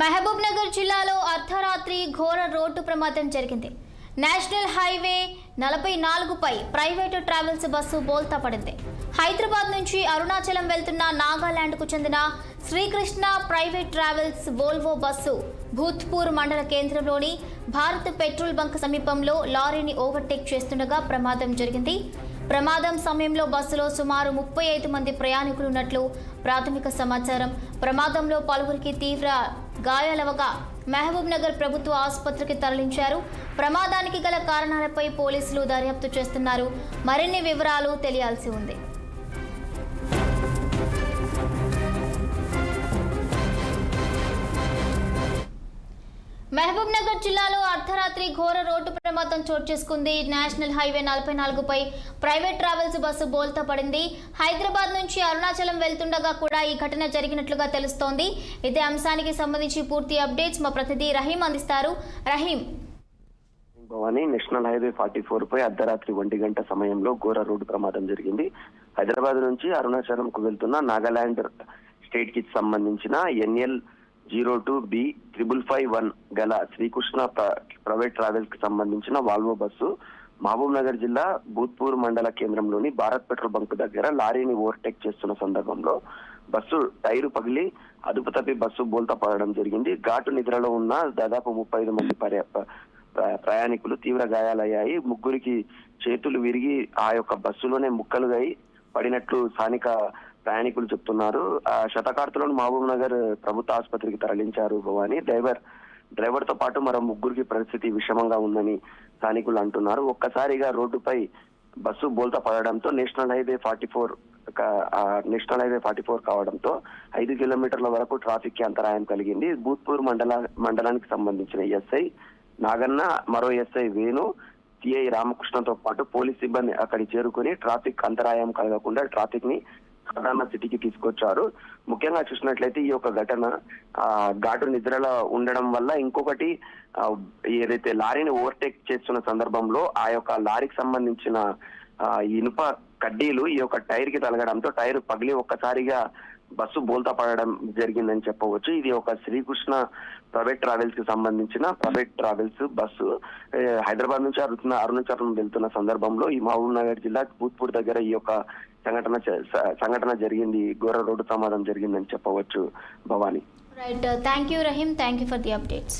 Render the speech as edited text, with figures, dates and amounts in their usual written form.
మహబూబ్ నగర్ జిల్లాలో అర్ధరాత్రి ఘోర రోడ్డు ప్రమాదం జరిగింది. నేషనల్ హైవే 44పై ప్రైవేటు ట్రావెల్స్ బస్సు బోల్తా పడింది. హైదరాబాద్ నుంచి అరుణాచలం వెళ్తున్న నాగాలాండ్కు చెందిన Srikrishna private travels Volvo bus Bhoothpur మండల కేంద్రంలోని భారత్ పెట్రోల్ బంక్ సమీపంలో లారీని ఓవర్టేక్ చేస్తుండగా ప్రమాదం జరిగింది. ప్రమాదం సమయంలో బస్సులో సుమారు 35 మంది ప్రయాణికులు ఉన్నట్లు ప్రాథమిక సమాచారం. ప్రమాదంలో పలువురికి తీవ్ర గాయాలవగా మహబూబ్ నగర్ ప్రభుత్వ ఆసుపత్రికి తరలించారు. ప్రమాదానికి గల కారణాలపై పోలీసులు దర్యాప్తు చేస్తున్నారు. మరిన్ని వివరాలు తెలియాల్సి ఉంది. మహబూబ్ నగర్ జిల్లాలో అర్ధరాత్రి ఘోర రోడ్డు ప్రమాదం చోటు చేసుకుంది. నేషనల్ హైవే 44పై ప్రైవేట్ ట్రావెల్స్ బస్సు బోల్తా పడింది. హైదరాబాద్ నుంచి అరుణాచలం వెళ్తుండగా కూడా ఈ ఘటన జరిగినట్లుగా తెలుస్తోంది. ఇదే అంశానికి సంబంధించి పూర్తి అప్డేట్స్ మా ప్రతినిధి రహీం అందిస్తారు. రహీం, భవానీ, నేషనల్ హైవే 44పై అర్ధరాత్రి 1 గంట సమయంలో ఘోర రోడ్డు ప్రమాదం జరిగింది. హైదరాబాద్ నుంచి అరుణాచలంకు వెళ్తున్న నాగాలాండ్ స్టేట్ కి సంబంధించిన NL02B5551 గల శ్రీకృష్ణ ప్రైవేట్ ట్రావెల్స్ కి సంబంధించిన వాల్వో బస్సు మహబూబ్ నగర్ జిల్లా భూత్పూర్ మండల కేంద్రంలోని భారత్ పెట్రోల్ బంక్ దగ్గర లారీని ఓవర్టేక్ చేస్తున్న సందర్భంలో బస్సు టైరు పగిలి అదుపు తప్పి బస్సు బోల్తా పడడం జరిగింది. ఘాటు నిద్రలో ఉన్న దాదాపు 35 మంది ప్రయాణికులు తీవ్ర గాయాలయ్యాయి. ముగ్గురికి చేతులు విరిగి ఆ యొక్క బస్సులోనే ముక్కలుగా పడినట్లు స్థానిక ప్రయాణికులు చెప్తున్నారు. శతకార్తులను మహబూబ్ నగర్ ప్రభుత్వ ఆసుపత్రికి తరలించారు భవాని. డ్రైవర్ తో పాటు మరో ముగ్గురికి పరిస్థితి విషమంగా ఉందని స్థానికులు అంటున్నారు. ఒక్కసారిగా రోడ్డుపై బస్సు బోల్తా పడడంతో నేషనల్ హైవే 44 కావడంతో 5 కిలోమీటర్ల వరకు ట్రాఫిక్ కి అంతరాయం కలిగింది. భూత్పూర్ మండలానికి సంబంధించిన ఎస్ఐ నాగన్న, మరో ఎస్ఐ వేణు, సిఐ రామకృష్ణతో పాటు పోలీస్ సిబ్బంది అక్కడికి చేరుకుని ట్రాఫిక్ అంతరాయం కలగకుండా ట్రాఫిక్ ని సాధారణ స్థితికి తీసుకొచ్చారు. ముఖ్యంగా చూసినట్లయితే ఈ యొక్క ఘటన ఘాటు నిద్రలో ఉండడం వల్ల, ఇంకొకటి ఏదైతే లారీని ఓవర్టేక్ చేస్తున్న సందర్భంలో ఆ యొక్క లారీకి సంబంధించిన ఇనుప కడ్డీలు ఈ యొక్క టైర్ కి తగలడంతో టైర్ పగిలి ఒక్కసారిగా బస్సు బోల్తా పడడం జరిగిందని చెప్పవచ్చు. ఇది ఒక శ్రీకృష్ణ ప్రైవేట్ ట్రావెల్స్ కి సంబంధించిన ప్రైవేట్ ట్రావెల్స్ బస్సు హైదరాబాద్ నుంచి అరుణాచలం వెళ్తున్న సందర్భంలో ఈ మహబూబ్ నగర్ జిల్లా భూత్పూర్ దగ్గర ఈ యొక్క సంఘటన జరిగింది. ఘోర రోడ్డు ప్రమాదం జరిగిందని చెప్పవచ్చు Bhavani. Right, thank you Rahim, thank you for the updates.